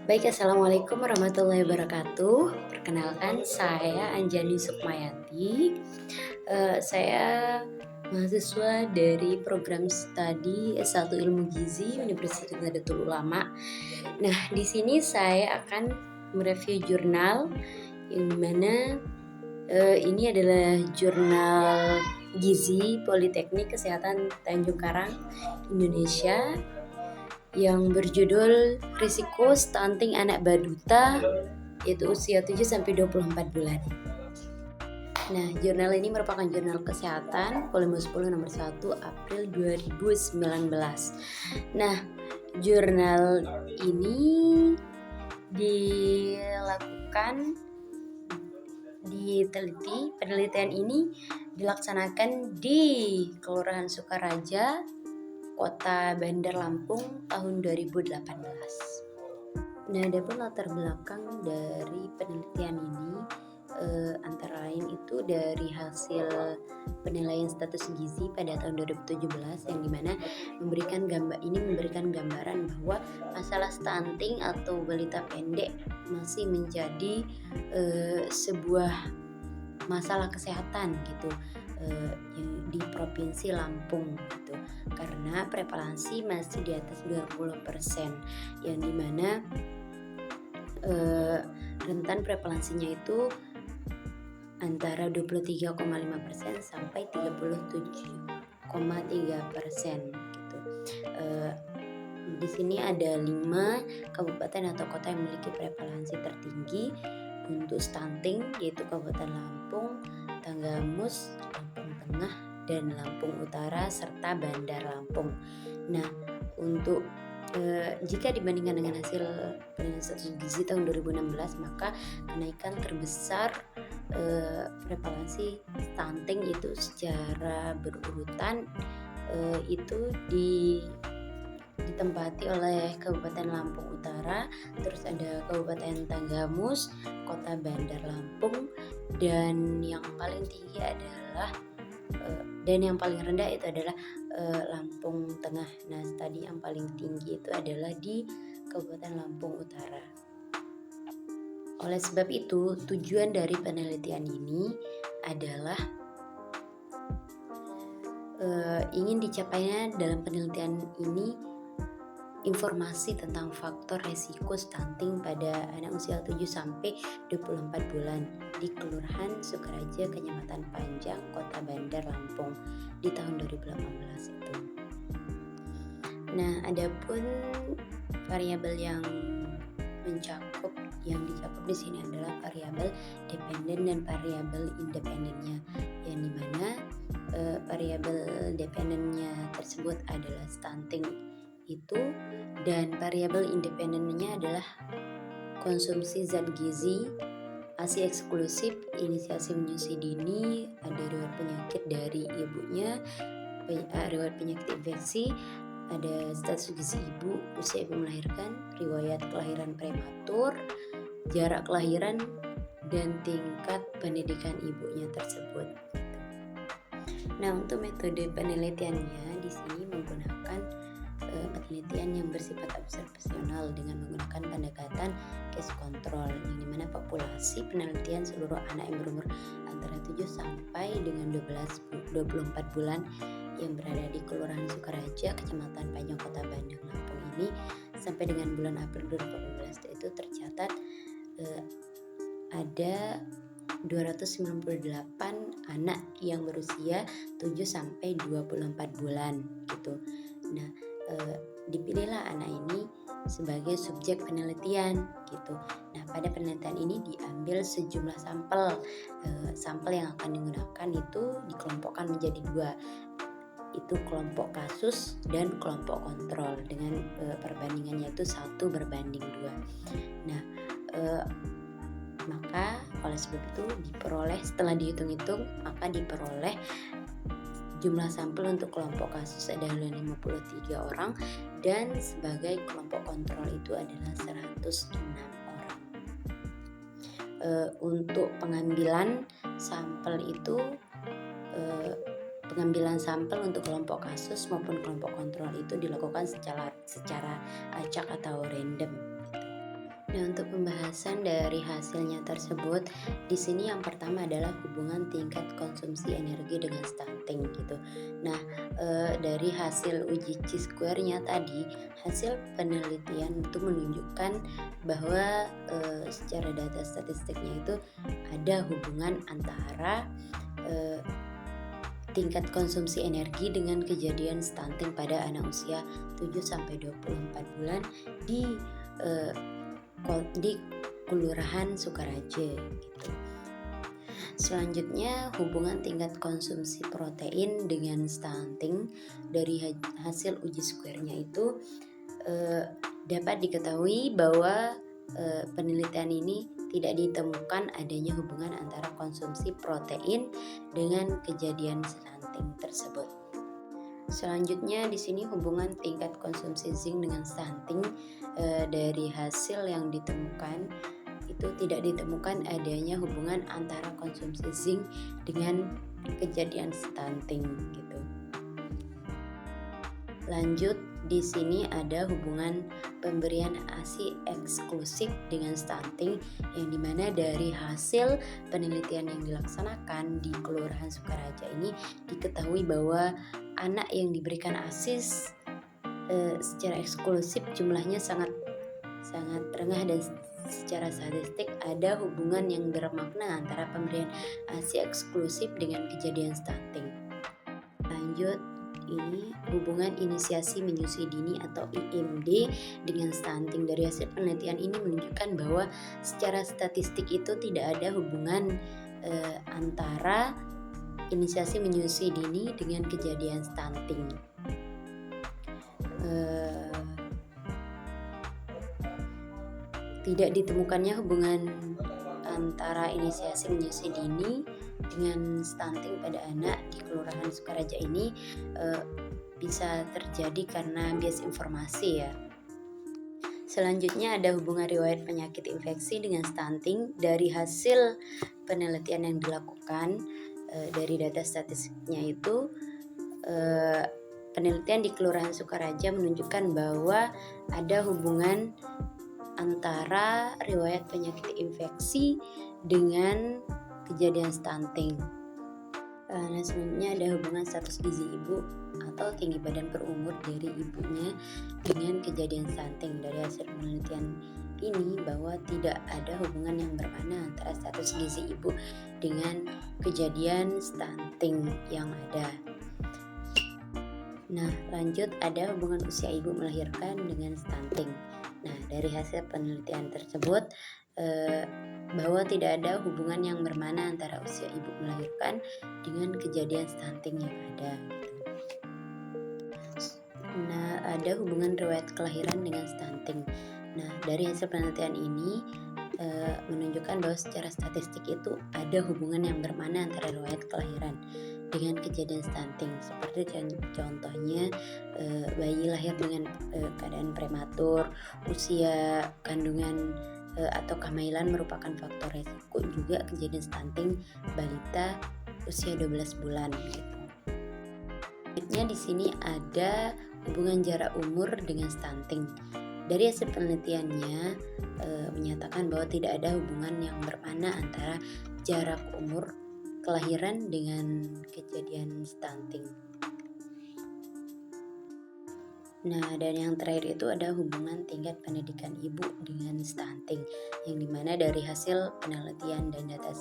Baik, Assalamualaikum warahmatullahi wabarakatuh. Perkenalkan, saya Anjani Sukmayati. Saya mahasiswa dari program studi S1 Ilmu Gizi Universitas Nahdlatul Ulama. Nah, di sini saya akan mereview jurnal yang mana ini adalah jurnal Gizi Politeknik Kesehatan Tanjung Karang, Indonesia, yang berjudul Risiko Stunting Anak Balita, yaitu usia 7-24 bulan. Nah, jurnal ini merupakan jurnal kesehatan volume 10 nomor 1 April 2019. Nah, jurnal ini penelitian ini dilaksanakan di Kelurahan Sukaraja, Kota Bandar Lampung tahun 2018. Nah, adapun latar belakang dari penelitian ini antara lain itu dari hasil penilaian status gizi pada tahun 2017 yang dimana memberikan gambaran bahwa masalah stunting atau balita pendek masih menjadi sebuah masalah kesehatan gitu di Provinsi Lampung gitu, karena prevalensi masih di atas 20%, yang dimana rentan prevalensinya itu antara 23,5% sampai 37,3% gitu. Di sini ada 5 kabupaten atau kota yang memiliki prevalensi tertinggi untuk stunting, yaitu Kabupaten Lampung, Tanggamus, Lampung Tengah, dan Lampung Utara, serta Bandar Lampung. Nah, untuk jika dibandingkan dengan hasil penilaian status gizi tahun 2016, maka kenaikan terbesar prevalensi stunting itu secara berurutan itu ditempati oleh Kabupaten Lampung Utara, terus ada Kabupaten Tanggamus, Kota Bandar Lampung, dan yang paling tinggi adalah dan yang paling rendah itu adalah Lampung Tengah. Nah, tadi yang paling tinggi itu adalah di Kabupaten Lampung Utara. Oleh sebab itu, tujuan dari penelitian ini adalah ingin dicapainya dalam penelitian ini informasi tentang faktor resiko stunting pada anak usia 7-24 bulan di Kelurahan Sukaraja, Kecamatan Panjang, Kota Bandar Lampung di tahun 2018 itu. Nah, adapun variabel yang dicakup di sini adalah variabel dependen dan variabel independennya, yang dimana variabel dependennya tersebut adalah stunting itu, dan variabel independennya adalah konsumsi zat gizi, ASI eksklusif, inisiasi menyusui dini, ada riwayat penyakit dari ibunya, riwayat penyakit infeksi, ada status gizi ibu, usia ibu melahirkan, riwayat kelahiran prematur, jarak kelahiran, dan tingkat pendidikan ibunya tersebut. Nah, untuk metode penelitiannya di sini menggunakan penelitian yang bersifat observasional dengan menggunakan pendekatan case control, yang dimana populasi penelitian seluruh anak yang berumur antara 7 sampai dengan 24 bulan yang berada di Kelurahan Sukaraja, Kecamatan Panjang, Kota Bandar Lampung ini sampai dengan bulan April 2018 itu tercatat ada 298 anak yang berusia 7 sampai 24 bulan gitu. Nah, dipilihlah anak ini sebagai subjek penelitian gitu. Nah, pada penelitian ini diambil sejumlah sampel yang akan digunakan itu dikelompokkan menjadi 2, itu kelompok kasus dan kelompok kontrol dengan perbandingannya itu 1:2. Nah, maka oleh sebab itu setelah dihitung-hitung maka diperoleh jumlah sampel untuk kelompok kasus adalah 53 orang dan sebagai kelompok kontrol itu adalah 106 orang. Untuk pengambilan sampel untuk kelompok kasus maupun kelompok kontrol itu dilakukan secara acak atau random. Penjelasan dari hasilnya tersebut di sini yang pertama adalah hubungan tingkat konsumsi energi dengan stunting gitu. Nah, dari hasil uji Chi-square-nya tadi, hasil penelitian itu menunjukkan bahwa secara data statistiknya itu ada hubungan antara tingkat konsumsi energi dengan kejadian stunting pada anak usia 7-24 bulan di Kelurahan Sukaraja gitu. Selanjutnya, hubungan tingkat konsumsi protein dengan stunting dari hasil uji square-nya itu dapat diketahui bahwa penelitian ini tidak ditemukan adanya hubungan antara konsumsi protein dengan kejadian stunting tersebut. Selanjutnya di sini hubungan tingkat konsumsi zinc dengan stunting dari hasil yang ditemukan itu tidak ditemukan adanya hubungan antara konsumsi zinc dengan kejadian stunting gitu. Lanjut, di sini ada hubungan pemberian ASI eksklusif dengan stunting yang dimana dari hasil penelitian yang dilaksanakan di Kelurahan Sukaraja ini diketahui bahwa anak yang diberikan ASI secara eksklusif jumlahnya sangat rendah dan secara statistik ada hubungan yang bermakna antara pemberian ASI eksklusif dengan kejadian stunting. Lanjut, ini hubungan inisiasi menyusui dini atau IMD dengan stunting. Dari hasil penelitian ini menunjukkan bahwa secara statistik itu tidak ada hubungan antara inisiasi menyusui dini dengan kejadian stunting. Tidak ditemukannya hubungan antara inisiasi menyusui dini dengan stunting pada anak di Kelurahan Sukaraja ini bisa terjadi karena bias informasi ya. Selanjutnya ada hubungan riwayat penyakit infeksi dengan stunting. Dari hasil penelitian yang dilakukan dari data statistiknya itu penelitian di Kelurahan Sukaraja menunjukkan bahwa ada hubungan antara riwayat penyakit infeksi dengan kejadian stunting. Nah, selanjutnya ada hubungan status gizi ibu atau tinggi badan per umur dari ibunya dengan kejadian stunting. Dari hasil penelitian ini bahwa tidak ada hubungan yang bermakna antara status gizi ibu dengan kejadian stunting yang ada. Nah, lanjut ada hubungan usia ibu melahirkan dengan stunting. Nah, dari hasil penelitian tersebut bahwa tidak ada hubungan yang bermakna antara usia ibu melahirkan dengan kejadian stunting yang ada gitu. Nah, ada hubungan riwayat kelahiran dengan stunting. Nah, dari hasil penelitian ini menunjukkan bahwa secara statistik itu ada hubungan yang bermakna antara riwayat kelahiran dengan kejadian stunting. Seperti contohnya bayi lahir dengan keadaan prematur, usia kandungan atau kehamilan merupakan faktor resiko juga kejadian stunting balita usia 12 bulan gitu. Selanjutnya di sini ada hubungan jarak umur dengan stunting. Dari hasil penelitiannya menyatakan bahwa tidak ada hubungan yang bermakna antara jarak umur kelahiran dengan kejadian stunting. Nah, dan yang terakhir itu ada hubungan tingkat pendidikan ibu dengan stunting, yang dimana dari hasil penelitian dan data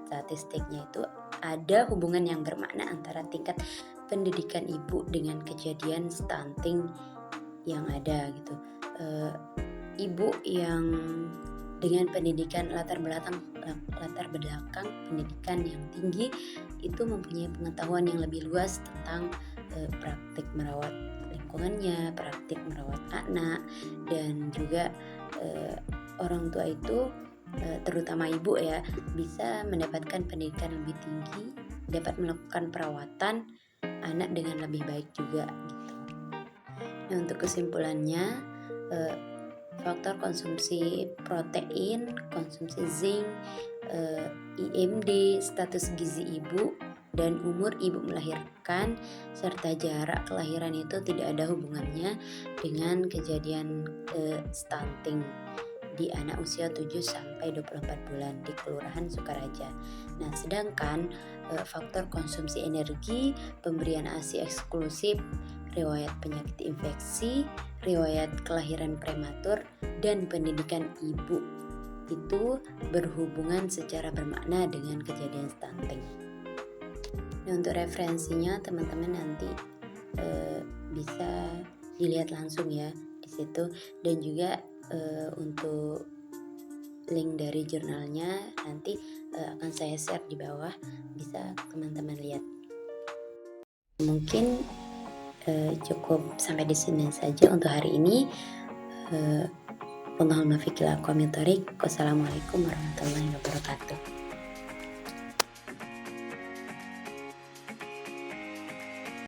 statistiknya itu ada hubungan yang bermakna antara tingkat pendidikan ibu dengan kejadian stunting yang ada gitu. Ibu yang dengan pendidikan latar belakang pendidikan yang tinggi itu mempunyai pengetahuan yang lebih luas tentang praktik merawat lingkungannya, praktik merawat anak, dan juga orang tua itu terutama ibu ya bisa mendapatkan pendidikan lebih tinggi, dapat melakukan perawatan anak dengan lebih baik juga gitu. Nah, untuk kesimpulannya faktor konsumsi protein, konsumsi zinc, IMD, status gizi ibu, dan umur ibu melahirkan serta jarak kelahiran itu tidak ada hubungannya dengan kejadian stunting. di anak usia 7 sampai 24 bulan di Kelurahan Sukaraja. Nah, sedangkan faktor konsumsi energi, pemberian ASI eksklusif, riwayat penyakit infeksi, riwayat kelahiran prematur, dan pendidikan ibu itu berhubungan secara bermakna dengan kejadian stunting. Nah, untuk referensinya teman-teman nanti bisa dilihat langsung ya di situ, dan juga untuk link dari jurnalnya nanti akan saya share di bawah, bisa teman-teman lihat. Mungkin cukup sampai di sini saja untuk hari ini. Wassalamualaikum warahmatullahi wabarakatuh.